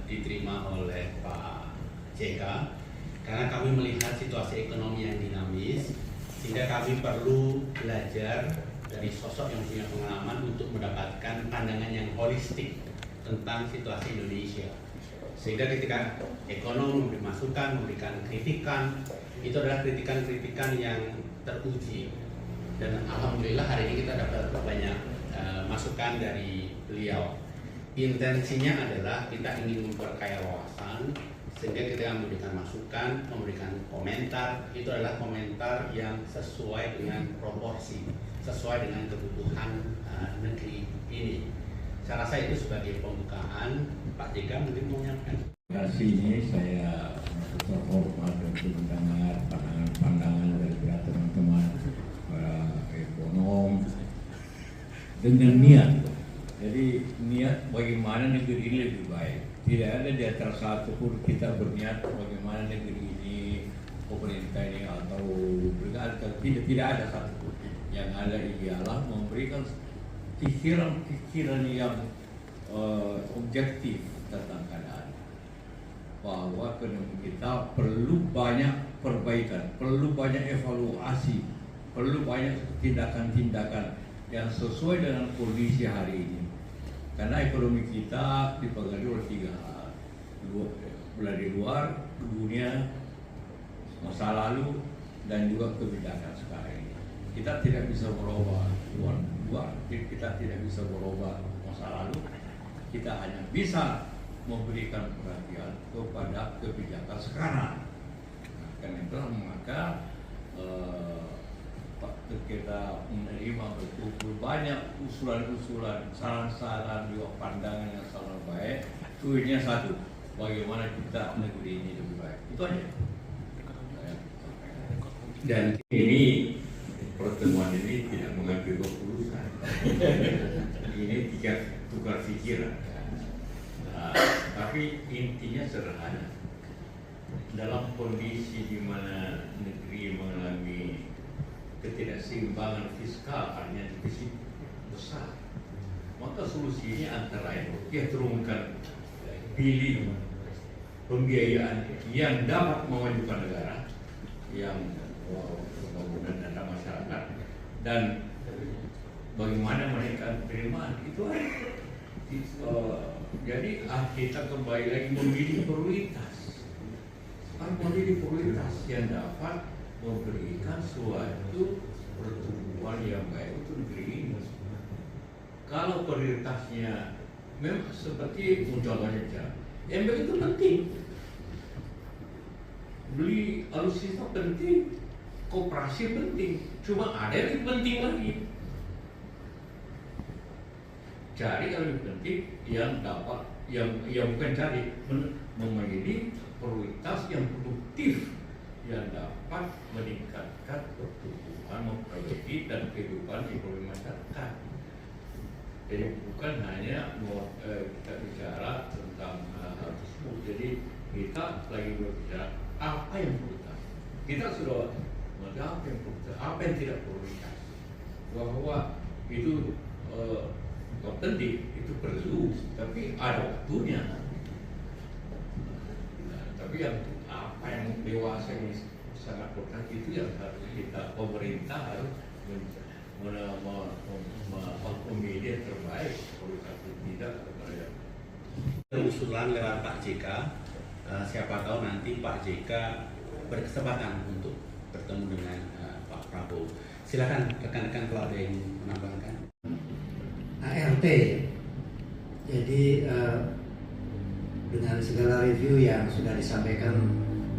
diterima oleh Pak JK karena kami melihat situasi ekonomi yang dinamis, sehingga kami perlu belajar dari sosok yang punya pengalaman untuk mendapatkan pandangan yang holistik tentang situasi Indonesia. Sehingga ketika ekonom memberi masukan, memberikan kritikan, itu adalah kritikan-kritikan yang teruji. Dan alhamdulillah hari ini kita dapat banyak masukan dari beliau. Intensinya adalah kita ingin memperkaya wawasan, sehingga kita memberikan masukan, memberikan komentar, itu adalah komentar yang sesuai dengan proporsi, sesuai dengan kebutuhan negeri ini. Saya rasa itu sebagai pembukaan. Pak JK mungkin mau menyampaikan. Terima kasih, ini saya terhormat untuk mendengar pandangan dari teman-teman para ekonom dengan niat. Jadi niat bagaimana negeri ini lebih baik. Tidak ada di antara satu pun kita berniat bagaimana negeri ini, pemerintah ini atau tidak ada satu pun. Yang ada ialah memberikan pikiran-pikiran yang objektif tentang keadaan. Bahwa ekonomi kita perlu banyak perbaikan, perlu banyak evaluasi, perlu banyak tindakan-tindakan yang sesuai dengan kondisi hari ini. Karena ekonomi kita dipengaruhi oleh tiga hal, dari luar, dunia, masa lalu, dan juga kebijakan sekarang ini. Kita tidak bisa merubah luar, kita tidak bisa merubah masa lalu. Kita hanya bisa memberikan perhatian kepada kebijakan sekarang. Nah, karena itu maka kita menerima betul banyak usulan-usulan, saran-saran, juga pandangan yang sangat baik. Tujuannya satu, bagaimana kita negeri ini lebih baik. Itu aja. Dan ini pertemuan ini tidak mengambil keputusan. Ini tiga tukar pikiran. Nah, tapi intinya sederhana. Dalam kondisi di mana negeri mengalami ketidakseimbangan fiskal, artinya defisit besar, maka solusinya antara lain ya turunkan pilih pembiayaan yang dapat memajukan negara, yang pembangunan dana masyarakat, dan bagaimana menaikkan penerimaan itu aja. Jadi kita kembali lagi memilih prioritas. Memilih prioritas yang dapat memberikan suatu pertumbuhan yang baik untuk negeri ini. Kalau prioritasnya memang seperti contohnya saja, MBK itu penting, beli alutsista penting, koperasi penting, cuma ada yang lebih penting lagi. Cari yang lebih penting yang dapat, yang bukan cari, memilih prioritas yang produktif, yang dapat meningkatkan pertumbuhan, memperbaiki dan kehidupan ekonomi masyarakat. Jadi bukan hanya kita bicara tentang hal tersebut. Jadi kita lagi berbicara apa yang prioritas. Kita sudah melihat apa yang prioritas, apa yang tidak prioritas. Bahwa itu penting, itu perlu, tapi ada waktunya. Tapi yang apa yang dewasa ini sangat penting itu yang harus kita, pemerintah harus memilih terbaik, prioritas tidak kepada usulan lewat Pak JK. Siapa tahu nanti Pak JK berkesempatan untuk bertemu dengan Pak Prabowo. Silakan rekan-rekan kalau ada yang menambahkan. ART, jadi dengan segala review yang sudah disampaikan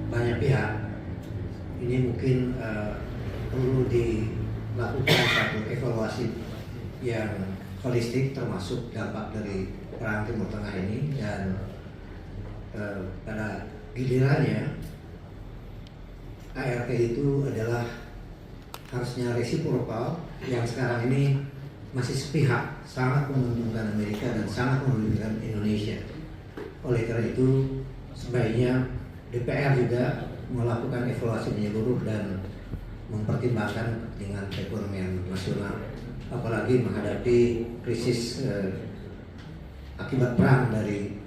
banyak pihak, ini mungkin perlu dilakukan satu evaluasi yang holistik, termasuk dampak dari perang Timur Tengah ini, dan pada gilirannya ART itu adalah harusnya resiprokal, yang sekarang ini masih sepihak, sangat menguntungkan Amerika dan sangat merugikan Indonesia. Oleh karena itu sebaiknya DPR juga melakukan evaluasi menyeluruh dan mempertimbangkan kepentingan perekonomian nasional apalagi menghadapi krisis akibat perang dari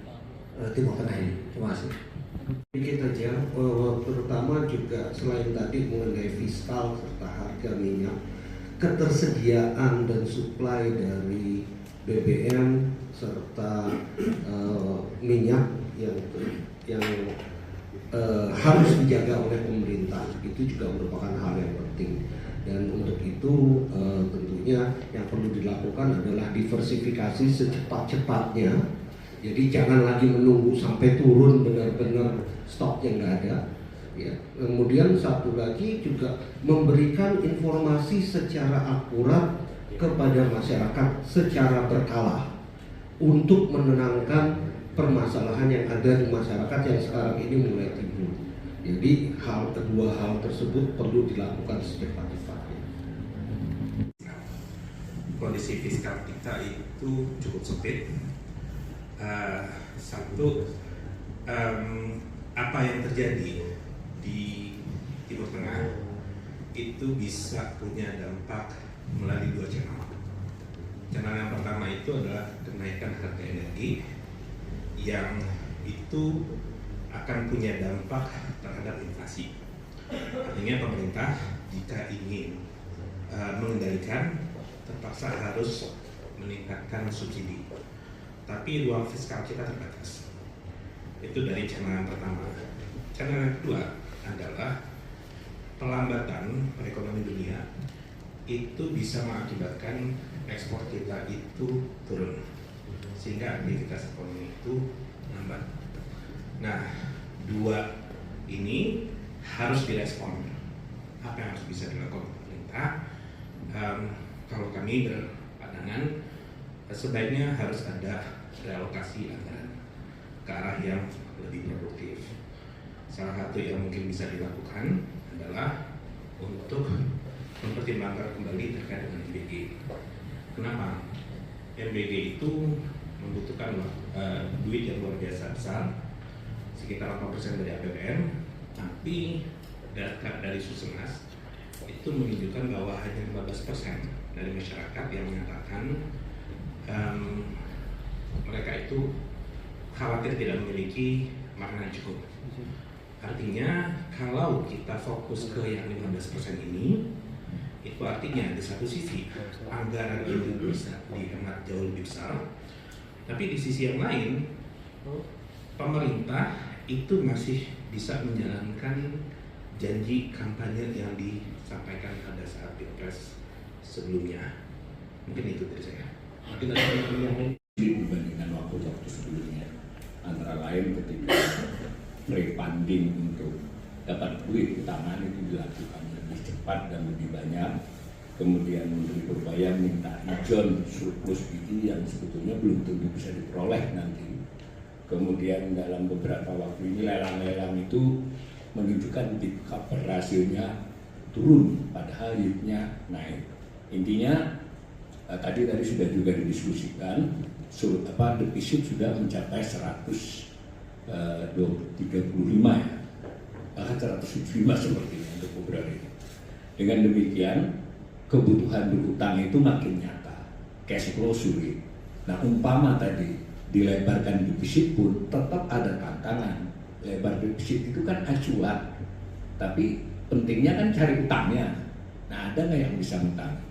Timur Tengah ini. Terima kasih. Sedikit aja, terutama juga selain tadi mengenai fiskal serta harga minyak, ketersediaan dan suplai dari BBM serta minyak yang harus dijaga oleh pemerintah itu juga merupakan hal yang penting. Dan untuk itu tentunya yang perlu dilakukan adalah diversifikasi secepat-cepatnya. Jadi jangan lagi menunggu sampai turun benar-benar stok yang nggak ada. Ya. Kemudian satu lagi juga memberikan informasi secara akurat kepada masyarakat secara berkala untuk menenangkan permasalahan yang ada di masyarakat yang sekarang ini mulai timbul. Jadi kedua hal tersebut perlu dilakukan secepat-cepatnya. Kondisi fiskal kita itu cukup sempit. Satu, apa yang terjadi di Timur Tengah itu bisa punya dampak melalui dua channel. Channel yang pertama itu adalah kenaikan harga energi yang itu akan punya dampak terhadap inflasi. Artinya pemerintah jika ingin mengendalikan terpaksa harus meningkatkan subsidi. Tapi ruang fiskal kita terbatas. Itu dari channel yang pertama. Channel yang kedua adalah pelambatan perekonomian dunia itu bisa mengakibatkan ekspor kita itu turun, sehingga aktivitas ekonomi itu lambat. Nah, dua ini harus direspon. Apa yang harus bisa dilakukan pemerintah? Kalau kami berpandangan sebaiknya harus ada realokasi anggaran ke arah yang lebih produktif. Salah satu yang mungkin bisa dilakukan adalah untuk mempertimbangkan kembali terkait dengan MBG. Kenapa? MBG itu membutuhkan duit yang luar biasa besar, sekitar 8% dari APBN, tapi data dari Susenas itu menunjukkan bahwa hanya 15% dari masyarakat yang menyatakan mereka itu khawatir tidak memiliki makanan cukup. Artinya kalau kita fokus ke yang 15% ini, itu artinya di satu sisi anggaran itu bisa dihemat jauh lebih besar, tapi di sisi yang lain pemerintah itu masih bisa menjalankan janji kampanye yang disampaikan pada saat Pilpres sebelumnya. Mungkin itu dari saya. Mungkin ada yang lain dibandingkan waktu-waktu sebelumnya, antara lain ketika pre-funding untuk dapat duit utama itu dilakukan lebih cepat dan lebih banyak. Kemudian Menteri Berbaya minta ijon surplus ini yang sebetulnya belum tentu bisa diperoleh nanti. Kemudian dalam beberapa waktu ini lelang-lelang itu menunjukkan bid cover rasionya turun padahal yieldnya naik. Intinya tadi sudah juga didiskusikan, defisit sudah mencapai 135 ya, bahkan 175 sepertinya untuk Februari. Dengan demikian kebutuhan berhutang itu makin nyata, cash flow sulit. Nah, umpama tadi dilebarkan defisit pun tetap ada tantangan. Lebar defisit itu kan acuan, tapi pentingnya kan cari utangnya. Nah, ada nggak yang bisa utang?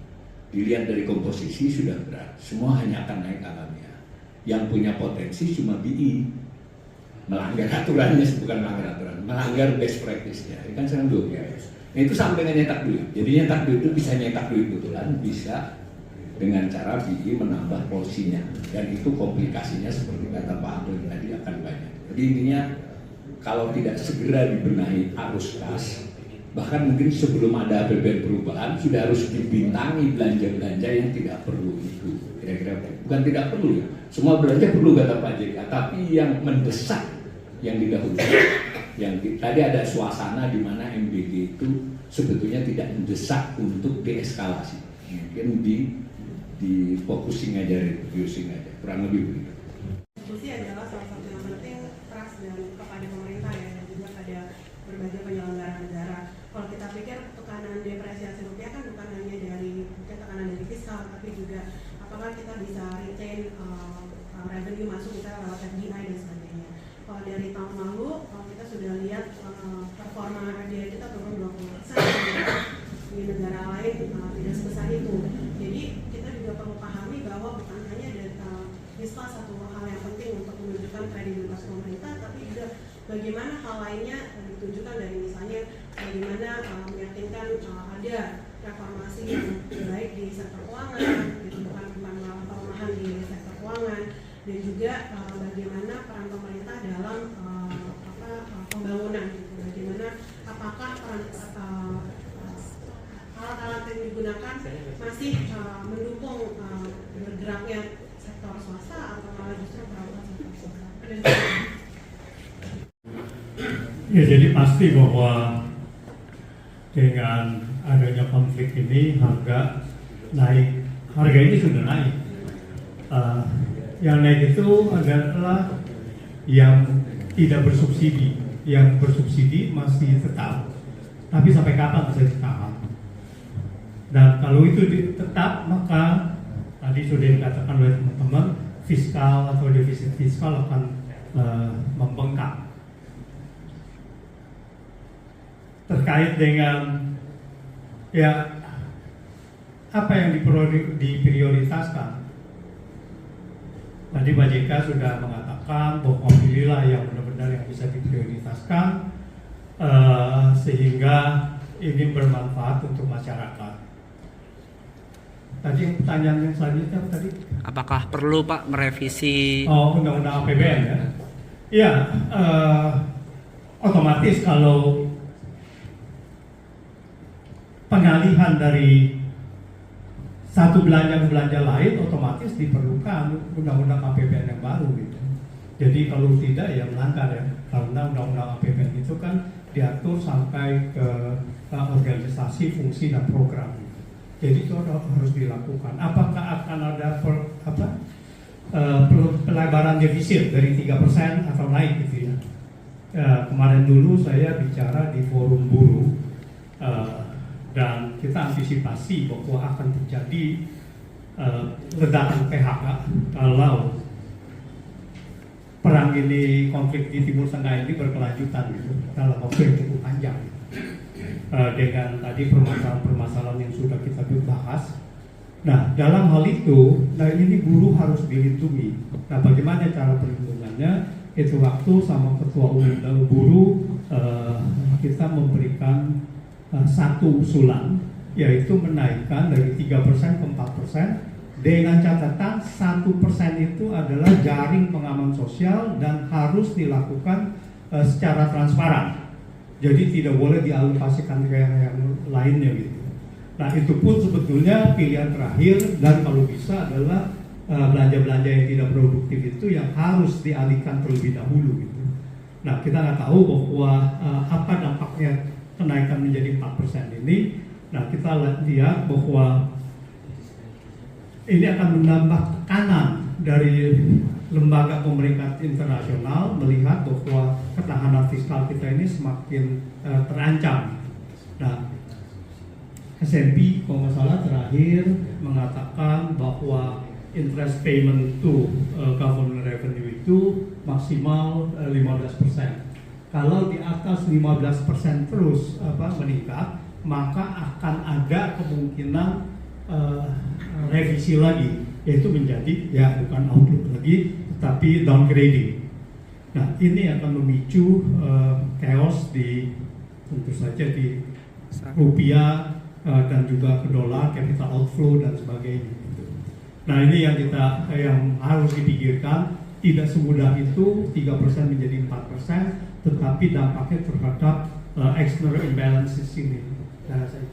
Dilihat dari komposisi sudah berat, semua hanya akan naik alamiah. Yang punya potensi cuma BI, melanggar aturannya, bukan melanggar aturan, melanggar best practice-nya. Ini kan sekarang 12. Nah, itu sampai dengan nyetak duit. Jadi nyetak duit itu bisa nyetak duit betulan, bisa dengan cara BI menambah porsinya. Dan itu komplikasinya seperti kata Pak Abdul tadi akan banyak. Jadi intinya kalau tidak segera dibenahi arus kas, bahkan mungkin sebelum ada APBN perubahan sudah harus dibintangi belanja-belanja yang tidak perlu itu. Kira-kira bukan tidak perlu ya, semua belanja perlu kata Pak JK, tapi yang mendesak yang didahului. Yang tadi ada suasana di mana MBG itu sebetulnya tidak mendesak untuk deeskalasi, mungkin di focusing aja, reducing aja, kurang lebih begitu. Diskusi adalah salah satu yang penting, trust dan kepada pemerintah ya, dan juga pada berbagai penyelenggara negara. Kalau kita pikir tekanan depresiasi rupiah kan bukan hanya dari tekanan dari fiskal, tapi sebesar itu. Jadi kita juga perlu pahami bahwa bukan hanya fiskal satu hal yang penting untuk menunjukkan kredibilitas pemerintah, tapi juga bagaimana hal lainnya ditunjukkan dari misalnya bagaimana meyakinkan ada reformasi yang baik di sektor keuangan, gitu, bukan pelemahan di sektor keuangan, dan juga bagaimana peran pemerintah dalam pembangunan, gitu. Bagaimana apakah alat-alat yang digunakan masih mendukung bergeraknya sektor swasta atau malah justru perawatan sektor swasta. Ya, jadi pasti bahwa dengan adanya konflik ini harga naik, harga ini sudah naik. Yang naik itu adalah yang tidak bersubsidi, yang bersubsidi masih tetap. Tapi sampai kapan bisa ditahan? Dan kalau itu tetap, maka tadi sudah dikatakan oleh teman-teman, fiskal atau defisit fiskal akan membengkak. Terkait dengan ya apa yang diprioritaskan. Tadi Pak JK sudah mengatakan bahwa pilihlah yang benar-benar yang bisa diprioritaskan sehingga ini bermanfaat untuk masyarakat. Tadi pertanyaan yang selanjutnya tadi. Apakah perlu Pak merevisi undang-undang APBN ya? Iya, otomatis kalau pengalihan dari satu belanja ke belanja lain otomatis diperlukan undang-undang APBN yang baru gitu. Jadi kalau tidak ya melanggar ya, karena undang-undang APBN itu kan diatur sampai ke organisasi, fungsi dan program. Jadi itu harus dilakukan. Apakah akan ada pelebaran defisit dari 3% atau naik gitu ya? Kemarin dulu saya bicara di forum buruh. Dan kita antisipasi bahwa akan terjadi ledakan PHK kalau perang ini, konflik di Timur Tengah ini berkelanjutan gitu, dalam waktu yang cukup panjang. Dengan tadi permasalahan-permasalahan yang sudah kita bahas. Nah, dalam hal itu, ini buruh harus dilindungi. Nah, bagaimana cara perlindungannya? Itu waktu sama ketua umum buruh kita memberikan satu usulan, yaitu menaikkan dari 3% ke 4% dengan catatan 1% itu adalah jaring pengaman sosial dan harus dilakukan secara transparan. Jadi tidak boleh dialokasikan ke yang lainnya gitu. Nah, itu pun sebetulnya pilihan terakhir, dan kalau bisa adalah belanja-belanja yang tidak produktif itu yang harus dialihkan terlebih dahulu gitu. Nah, kita nggak tahu bahwa apa dampaknya kenaikan menjadi 4% ini. Nah, kita lihat bahwa ini akan menambah tekanan dari lembaga pemeringkat internasional melihat bahwa ketahanan fiskal kita ini semakin terancam. Nah, S&P kalau nggak salah terakhir mengatakan bahwa interest payment to government revenue itu maksimal 15%. Kalau di atas 15% terus meningkat, maka akan ada kemungkinan revisi lagi, yaitu menjadi ya bukan outlook lagi, tetapi downgrading. Nah, ini akan memicu chaos di tentu saja di rupiah dan juga ke dolar, capital outflow dan sebagainya. Nah, ini yang harus dipikirkan. Tidak semudah itu 3% menjadi 4%, tetapi dampaknya terhadap external imbalances ini. Nah, saya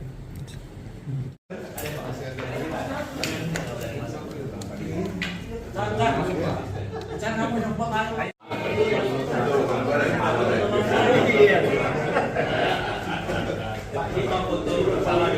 Pak, ini foto bersama